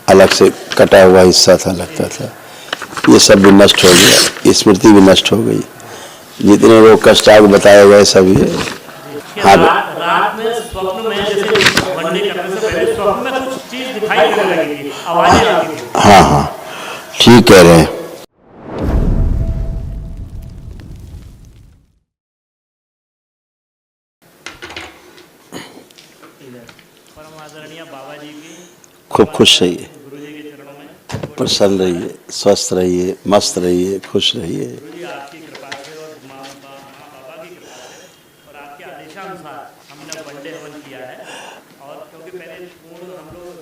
अलग से कटा हुआ हिस्सा था, लगता था। ये सब भी नष्ट हो गया, स्मृति भी नष्ट हो गई। जितने रोग कष्ट आगे बताए गए सब ये। हाँ, रात में स्वप्न में जैसे वनडे करने से पहले स्वप्न में कुछ चीज दिखाई देने लगी थी, आवाजें आती थी। हाँ हाँ, ठीक कह रहे हैं। परम आदरणीय बाबा जी की खूब खुश रहिए, गुरु जी के चरणों में प्रसन्न रहिए, स्वस्थ रहिए, मस्त रहिए, खुश रहिए। गुरु जी आपकी कृपा से और माँ बाबा की कृपा से और आपके आदेशानुसार हमने वनडे हवन किया है। और क्योंकि पहले पूर्ण हम लोग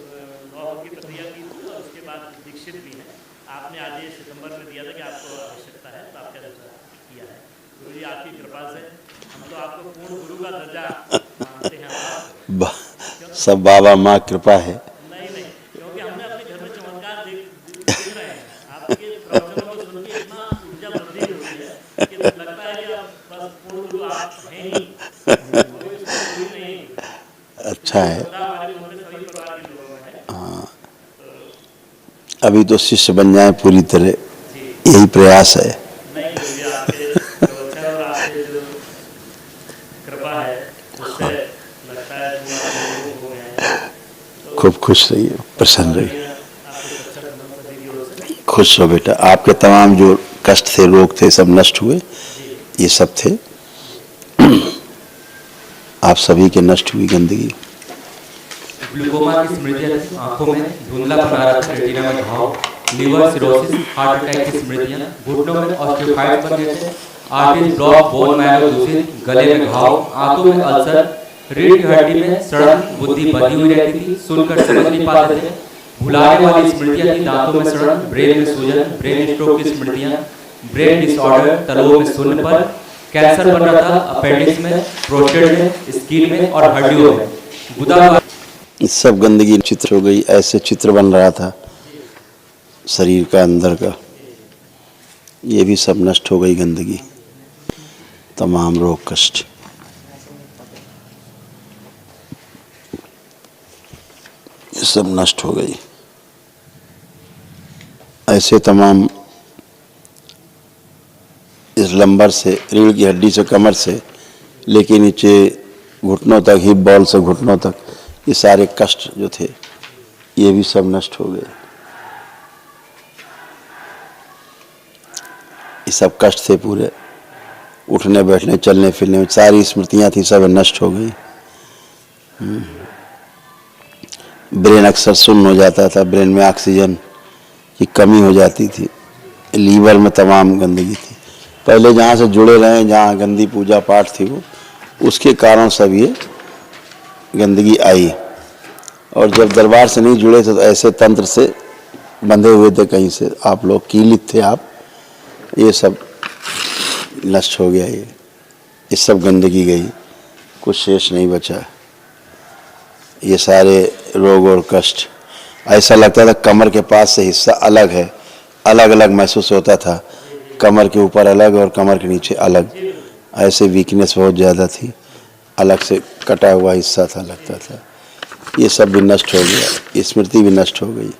लॉ की प्रक्रिया की थी और उसके बाद दीक्षित भी हैं। आपने आदेश सितंबर में दिया था कि आपको आवश्यकता है, तो आपके अनुसार किया है। गुरु जी आपकी कृपा से हम तो आपको पूर्ण गुरु का दर्जा मानते हैं। सब बाबा माँ कृपा है। नहीं नहीं, क्योंकि हमने अपने घर में चमत्कार दिख रहे हैं। आपके प्रवचनों को सुन के इतना ऊर्जा वृद्धि हो रही है कि लगता है कि आप बस पूर्ण गुरु आप हैं ही, कोई उसमें कोई नहीं। अच्छा है। हमारे पूरे सभी परिवार के लोगों में है। हाँ, अभी तो शिष्य बन जाए पूरी तरह, यही प्रयास है। नहीं गुरु जी, आपके प्रवचन और आपके जो कृपा है उससे लगता है हो गया है। खूब खुश रहिए, प्रसन्न रहिए, आपके सच्चा सदी की ओर से खुश हो बेटा। आपके तमाम जो कष्ट थे, रोग थे, सब नष्ट हुए। ये सब थे, आप सभी के नष्ट हुई गंदगी। ग्लूकोमा की स्मृतियां थी, आंखों में धुंधलापन आ रहा था, रेटिना में घाव, लिवर सिरोसिस, हार्ट अटैक की स्मृतियां, घुटनों में ऑस्टियोफाइट्स बन गए थे, आर्टरी ब्लॉक, बोन मैरो दूषित, गले में घाव, आंखों में अल्सर, रीढ़ की हड्डी में सड़न, बुद्धि बधी हुई रहती थी, सुनकर समझ नहीं पाते थे, भुलाने वाली स्मृतियां थी, दांतों में सड़न, ब्रेन में सूजन, ब्रेन स्ट्रोक की स्मृतियां, ब्रेन डिसऑर्डर, तलवों में शून्यपन, कैंसर बन रहा था अपेंडिक्स में, प्रोस्टेट में, स्किन में और हड्डियों में, गुदा सब गंदगी चित्र हो गई। ऐसे चित्र बन रहा था शरीर का अंदर का, ये भी सब नष्ट हो गई गंदगी। तमाम रोग कष्ट ये सब नष्ट हो गई। ऐसे तमाम इस लंबर से, रीढ़ की हड्डी से, कमर से लेके नीचे घुटनों तक, हिप बॉल से घुटनों तक, ये सारे कष्ट जो थे ये भी सब नष्ट हो गए। ये सब कष्ट थे पूरे, उठने बैठने चलने फिरने में सारी स्मृतियां थी, सब नष्ट हो गई। ब्रेन अक्सर सुन्न हो जाता था, ब्रेन में ऑक्सीजन की कमी हो जाती थी, लीवर में तमाम गंदगी थी। पहले जहाँ से जुड़े रहे, जहाँ गंदी पूजा पाठ थी वो, उसके कारण सब ये गंदगी आई। और जब दरबार से नहीं जुड़े थे तो ऐसे तंत्र से बंधे हुए थे, कहीं से आप लोग कीलित थे आप, ये सब नष्ट हो गया। ये सब गंदगी गई, कुछ शेष नहीं बचा। ये सारे रोग और कष्ट, ऐसा लगता था कमर के पास से हिस्सा अलग है, अलग अलग महसूस होता था, कमर के ऊपर अलग और कमर के नीचे अलग। ऐसे वीकनेस बहुत ज़्यादा थी, अलग से कटा हुआ हिस्सा था, लगता था। ये सब भी नष्ट हो गया, स्मृति भी नष्ट हो गई।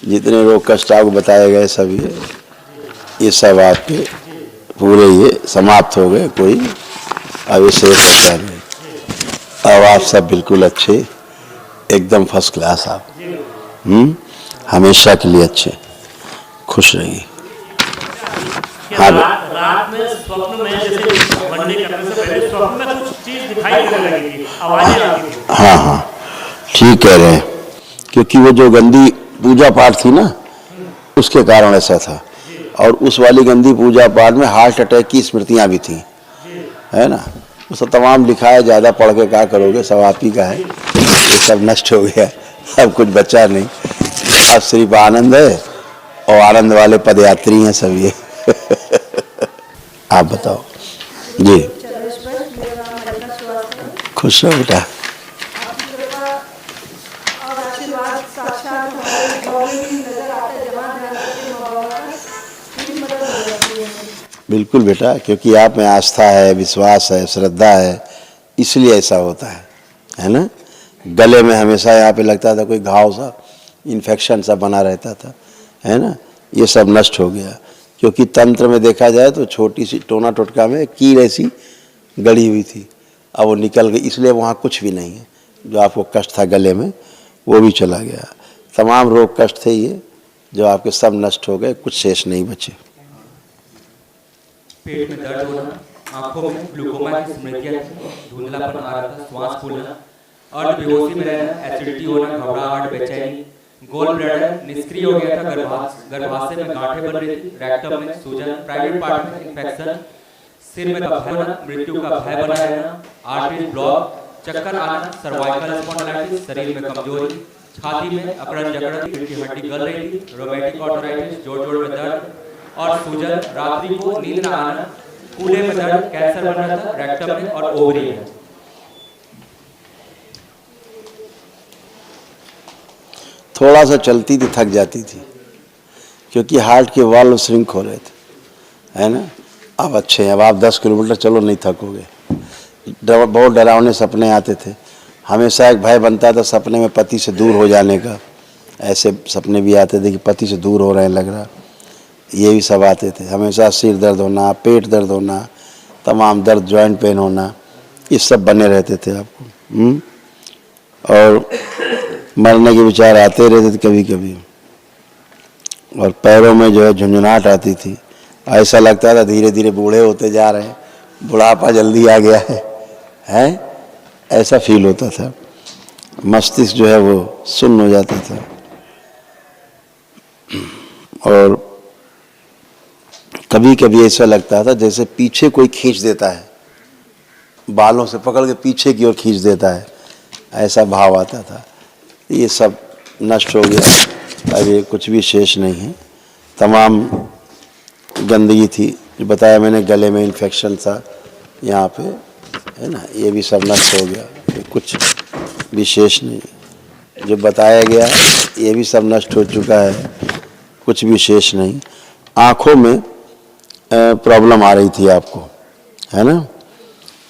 जितने रोग कष्ट आपको बताए गए सब ये सब आपके पूरे ये समाप्त हो गए। कोई अब ये शेष बचा नहीं। अब आप सब बिल्कुल अच्छे, एकदम फर्स्ट क्लास आप, हमेशा के लिए अच्छे, खुश रहिए। हाँ, रात में स्वप्न में जैसे वनडे करने से पहले स्वप्न में कुछ चीज दिखाई देने लगी थी, आवाजें आती थी। हाँ हाँ, ठीक कह रहे हैं। क्योंकि वो जो गंदी पूजा पाठ थी ना, उसके कारण ऐसा था। और उस वाली गंदी पूजा पाठ में हार्ट अटैक की स्मृतियां भी थी, है ना। उसका तमाम लिखा है, ज़्यादा पढ़ के क्या करोगे, सब आप ही का है। ये सब नष्ट हो गया, अब कुछ बचा नहीं। अब सिर्फ आनंद है, और आनंद वाले पदयात्री हैं सब ये। आप बताओ जी। खुश रहो बेटा। बिल्कुल बेटा, क्योंकि आप में आस्था है, विश्वास है, श्रद्धा है, इसलिए ऐसा होता है ना। गले में हमेशा यहाँ पे लगता था कोई घाव सा, इन्फेक्शन सा बना रहता था, है ना, ये सब नष्ट हो गया। क्योंकि तंत्र में देखा जाए तो छोटी सी टोना टोटका में कील ऐसी गड़ी हुई थी, अब वो निकल गई, इसलिए वहाँ कुछ भी नहीं है। जो आपको कष्ट था गले में वो भी चला गया। तमाम रोग कष्ट थे ये जो आपके सब नष्ट हो गए, कुछ शेष नहीं बचे। पेट में दर्द होना, आंखों में ग्लूकोमा की स्मृतियां, धुंधलापन आ रहा था, श्वास फूलना, अर्ध बेहोशी में रहना, एसिडिटी होना, घबराहट, बेचैनी, गोल ब्लैडर निष्क्रिय हो गया था, गर्भाशय में गांठें बन रही थी, रेक्टम में सूजन, प्राइवेट पार्ट में इन्फेक्शन, सिर में दर्द होना, मृत्यु का भय बना रहना, आर्टरी ब्लॉक, चक्कर आना, सर्वाइकल स्पॉन्डिलाइटिस, शरीर में कमजोरी, छाती में अकड़न जकड़न, पेट की हड्डी गल रही थी, रोमेटिक आर्थराइटिस, जोड़ में दर्द और सूजन, रात्रि को नींद न आना, कूल्हे में दर्द, कैंसर बन रहा था रेक्टम में और ओवरी में। थोड़ा सा चलती थी थक जाती थी, क्योंकि हार्ट के वाल्व श्रिंक हो रहे थे, है ना। अब अच्छे हैं, अब आप 10 किलोमीटर चलो नहीं थकोगे। बहुत डरावने सपने आते थे, हमेशा एक भय बनता था सपने में पति से दूर हो जाने का। ऐसे सपने भी आते थे कि पति से दूर हो रहे हैं लग रहा, ये भी सब आते थे। हमेशा सिर दर्द होना, पेट दर्द होना, तमाम दर्द, जॉइंट पेन होना, ये सब बने रहते थे आपको। और मरने के विचार आते रहते थे कभी कभी, और पैरों में जो है झुंझुनाहट आती थी। ऐसा लगता था धीरे धीरे बूढ़े होते जा रहे हैं, बुढ़ापा जल्दी आ गया है, ऐसा फील होता था। मस्तिष्क जो है वो सुन्न हो जाता था। और कभी कभी ऐसा लगता था जैसे पीछे कोई खींच देता है, बालों से पकड़ के पीछे की ओर खींच देता है, ऐसा भाव आता था। ये सब नष्ट हो गया, अभी कुछ भी शेष नहीं है। तमाम गंदगी थी जो बताया मैंने, गले में इन्फेक्शन था यहाँ पे, है ना, ये भी सब नष्ट हो गया, कुछ भी शेष नहीं। जो बताया गया ये भी सब नष्ट हो चुका है, कुछ भी शेष नहीं। आँखों में प्रॉब्लम आ रही थी आपको, है ना,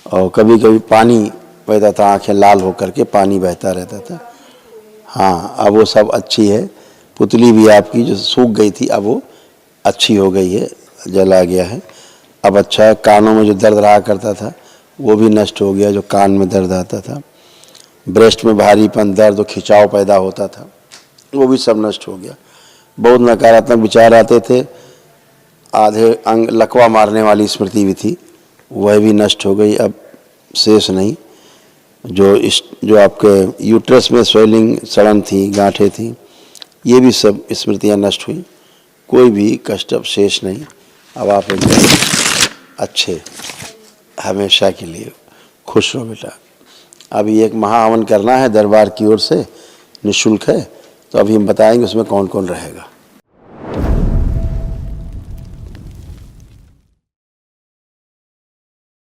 और कभी कभी पानी बहता था, आँखें लाल होकर के पानी बहता रहता था। हाँ, अब वो सब अच्छी है। पुतली भी आपकी जो सूख गई थी अब वो अच्छी हो गई है, जला गया है, अब अच्छा है। कानों में जो दर्द रहा करता था वो भी नष्ट हो गया, जो कान में दर्द आता था। ब्रेस्ट में भारीपन, दर्द और खिंचाव पैदा होता था, वो भी सब नष्ट हो गया। बहुत नकारात्मक विचार आते थे, आधे अंग लकवा मारने वाली स्मृति भी थी, वह भी नष्ट हो गई, अब शेष नहीं। जो आपके यूट्रस में स्वेलिंग, सड़न थी, गांठें थी, ये भी सब स्मृतियाँ नष्ट हुई, कोई भी कष्ट अब शेष नहीं। अब आप एकदम अच्छे, हमेशा के लिए खुश हो बेटा। अभी एक महाहवन करना है दरबार की ओर से, निःशुल्क है, तो अभी हम बताएंगे उसमें कौन कौन रहेगा।